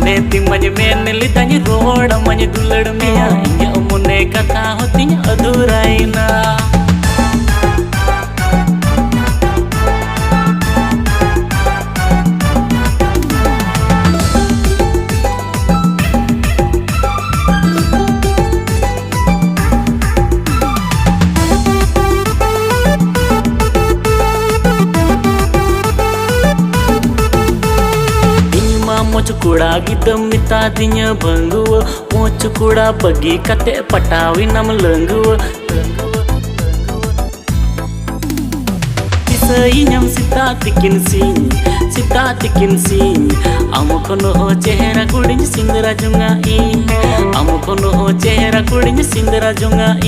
मने तिमज में लिदानी रोड मने दुलड़ मिया इन्या मुने कथा होती अधूराइना मोचुकुड़ा गिदम मिता दिन्या बंगुआ मोचुकुड़ा बगी कते पटावी नम लंगुआ पिसई नम सिता तिकिन सिंह अमुकोनो हो चेहरा कुड़िन सिंदरा जुंगा ई अमुकोनो हो चेहरा कुड़िन सिंदरा जुंगा ई